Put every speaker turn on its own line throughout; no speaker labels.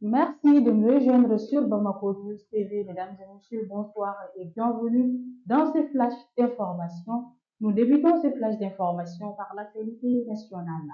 Merci de me rejoindre sur Bamako News TV. Mesdames et messieurs, bonsoir et bienvenue dans ce flash d'information. Nous débutons ce flash d'information par l'actualité nationale.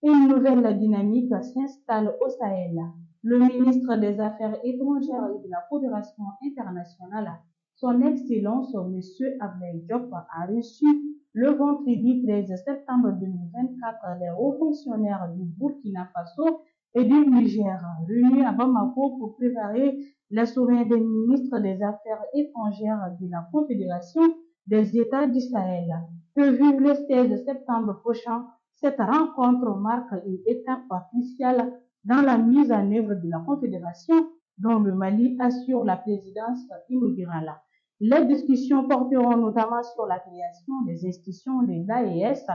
Une nouvelle dynamique s'installe au Sahel. Le ministre des Affaires étrangères et de la coopération internationale, son Excellence M. Abdel Diop, a reçu le vendredi 13 septembre 2024 les hauts fonctionnaires du Burkina Faso et du Niger, réunis à Bamako pour préparer le sommet des ministres des Affaires étrangères de la Confédération des États du Sahel. Prévue le 16 septembre prochain, cette rencontre marque une étape cruciale dans la mise en œuvre de la Confédération dont le Mali assure la présidence inaugurale. Les discussions porteront notamment sur la création des institutions de l'AES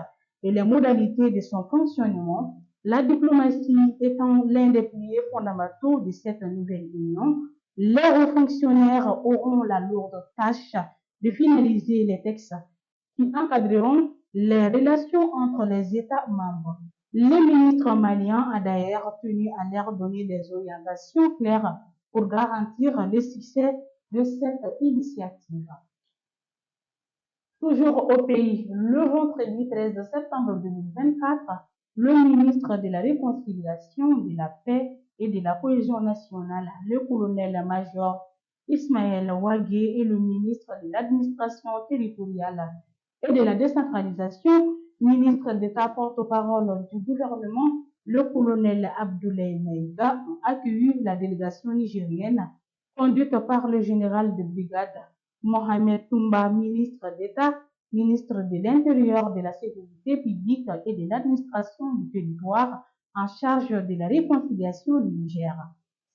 et les modalités de son fonctionnement, la diplomatie étant l'un des piliers fondamentaux de cette nouvelle union. Les hauts fonctionnaires auront la lourde tâche de finaliser les textes qui encadreront les relations entre les États membres. Le ministre malien a d'ailleurs tenu à leur donner des orientations claires pour garantir le succès de cette initiative. Toujours au pays, le vendredi 13 septembre 2024, le ministre de la Réconciliation, de la Paix et de la Cohésion nationale, le colonel-major Ismaël Ouagué, et le ministre de l'Administration territoriale et de la décentralisation, ministre d'État porte-parole du gouvernement, le colonel Abdoulaye Maïga, ont accueilli la délégation nigérienne conduite par le général de brigade Mohamed Toumba, ministre d'État, ministre de l'Intérieur, de la Sécurité publique et de l'administration du territoire en charge de la réconciliation du Niger.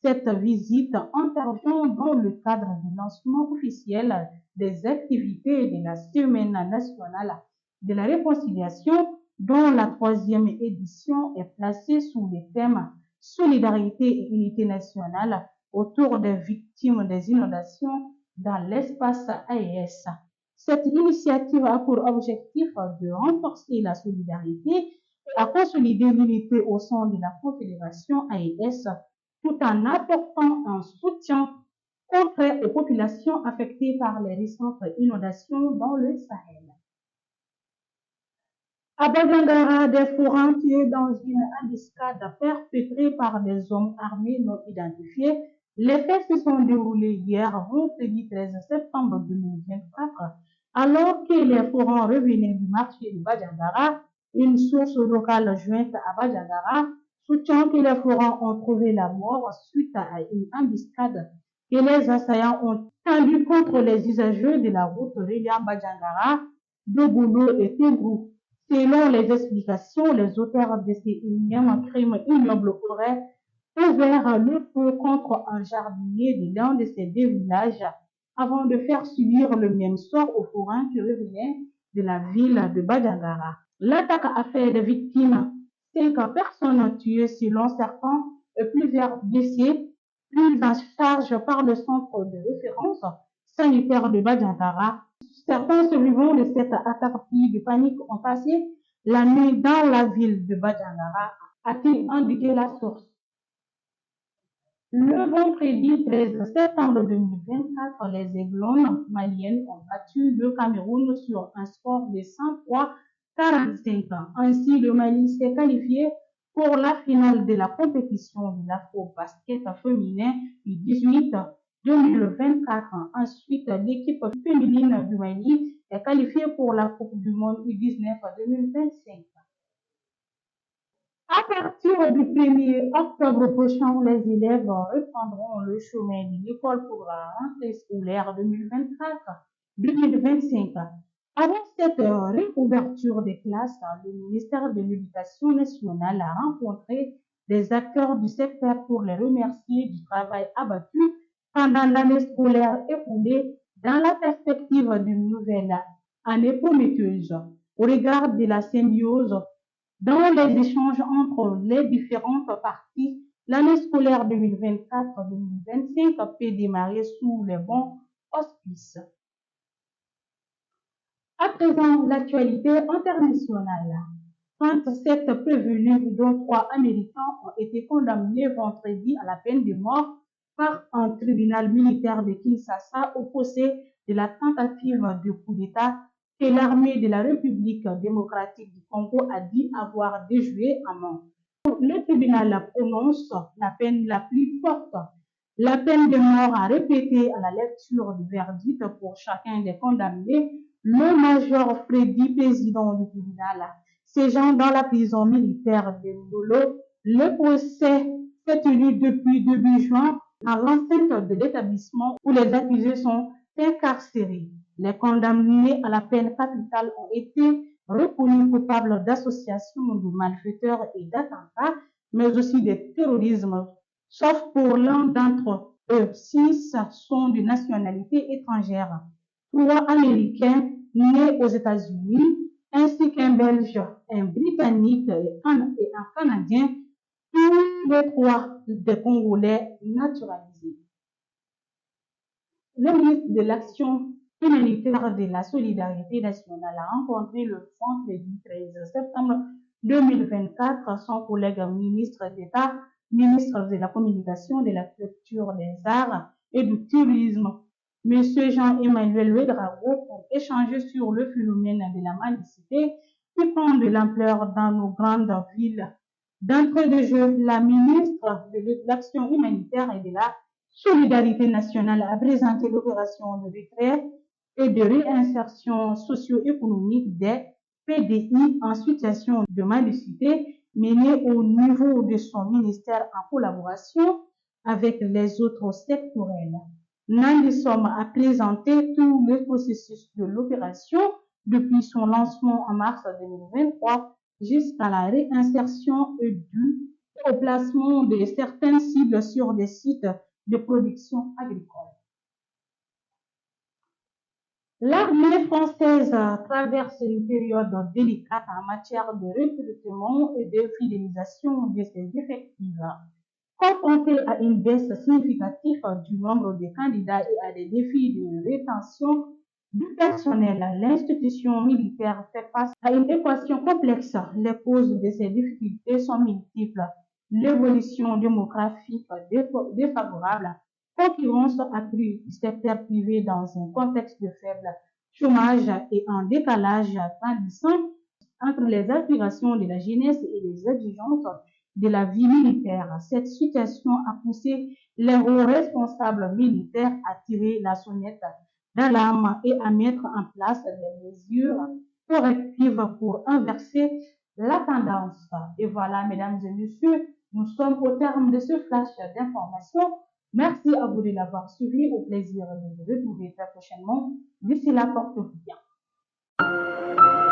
Cette visite intervient dans le cadre du lancement officiel des activités de la Semaine nationale de la réconciliation, dont la 3e édition est placée sous le thème Solidarité et unité nationale autour des victimes des inondations dans l'espace AES. Cette initiative a pour objectif de renforcer la solidarité et à consolider l'unité au sein de la Confédération AES, tout en apportant un soutien concret aux populations affectées par les récentes inondations dans le Sahel. À Bagandara, des fourrants tués dans une embuscade perpétrée par des hommes armés non identifiés. Les faits se sont déroulés hier, vendredi 13 septembre 2024, alors que les fourrants revenaient du marché de Bagandara. Une source locale jointe à Bagandara soutient que les fourrants ont trouvé la mort suite à une embuscade que les assaillants ont tendue contre les usagers de la route reliant Bagandara, Dogoulou et Tébrou. Selon les explications, les auteurs de ces énièmes crimes ignobles auraient ouvert le feu contre un jardinier de l'un de ces deux villages avant de faire subir le même sort aux forains qui revenaient de la ville de Badagara. L'attaque a fait des victimes, 5 personnes tuées selon certains et plusieurs blessés, pris en charge par le centre de référence sanitaire de Badagara. Certains survivants de cette attaque pris de panique ont passé la nuit dans la ville de Badagara, a-t-il indiqué la source. Le vendredi 13 septembre 2024, les Aiglones maliennes ont battu le Cameroun sur un score de 103-45. Ainsi, le Mali s'est qualifié pour la finale de la compétition de l'Afro-Basket féminin U18 2024. Ensuite, l'équipe féminine du Mali est qualifiée pour la Coupe du Monde U19 2025. À partir du 1er octobre prochain, les élèves reprendront le chemin de l'école pour la rentrée scolaire 2024-2025. Avant cette réouverture des classes, le ministère de l'Éducation nationale a rencontré des acteurs du secteur pour les remercier du travail abattu pendant l'année scolaire écoulée dans la perspective d'une nouvelle année prometteuse. Au regard de la symbiose dans les échanges entre les différentes parties, l'année scolaire 2024-2025 peut démarrer sous les bons auspices. À présent, l'actualité internationale. 37 prévenus, dont 3 Américains, ont été condamnés vendredi à la peine de mort par un tribunal militaire de Kinshasa au procès de la tentative de coup d'État que l'armée de la République démocratique du Congo a dit avoir déjoué à mort. Le tribunal prononce la peine la plus forte, la peine de mort, a répété à la lecture du verdict pour chacun des condamnés le major Freddy, président du tribunal, séjourne dans la prison militaire de Ndolo. Le procès s'est tenu depuis début juin dans l'enceinte de l'établissement où les accusés sont incarcérés. Les condamnés à la peine capitale ont été reconnus coupables d'association de malfaiteurs et d'attentats, mais aussi de terrorisme, sauf pour l'un d'entre eux. 6 sont de nationalité étrangère, 3 Américains nés aux États-Unis, ainsi qu'un Belge, un Britannique et un Canadien, tous les 3 des Congolais naturalisés. Le ministre de l'Action humanitaire de la solidarité nationale a rencontré le vendredi 13 septembre 2024 son collègue ministre d'État, ministre de la Communication, de la Culture, des Arts et du Tourisme, M. Jean-Emmanuel Ouédraogo, pour échanger sur le phénomène de la mendicité qui prend de l'ampleur dans nos grandes villes. D'entrée de jeu, la ministre de l'Action humanitaire et de la Solidarité nationale a présenté l'opération de retrait et de réinsertion socio-économique des PDI en situation de mendicité menée au niveau de son ministère en collaboration avec les autres sectoriels. Nandisom a présenté tout le processus de l'opération depuis son lancement en mars 2023 jusqu'à la réinsertion et au placement de certaines cibles sur des sites de production agricole. L'armée française traverse une période délicate en matière de recrutement et de fidélisation de ses effectifs. Confrontée à une baisse significative du nombre de candidats et à des défis de rétention du personnel, l'institution militaire fait face à une équation complexe. Les causes de ces difficultés sont multiples. L'évolution démographique défavorable, concurrence accrue du secteur privé dans un contexte de faible chômage et un décalage grandissant entre les aspirations de la jeunesse et les exigences de la vie militaire. Cette situation a poussé les hauts responsables militaires à tirer la sonnette d'alarme et à mettre en place des mesures correctives pour inverser la tendance. Et voilà, mesdames et messieurs, nous sommes au terme de ce flash d'informations. Merci à vous de l'avoir suivi. Au plaisir de vous retrouver très prochainement. D'ici là, portez-vous bien.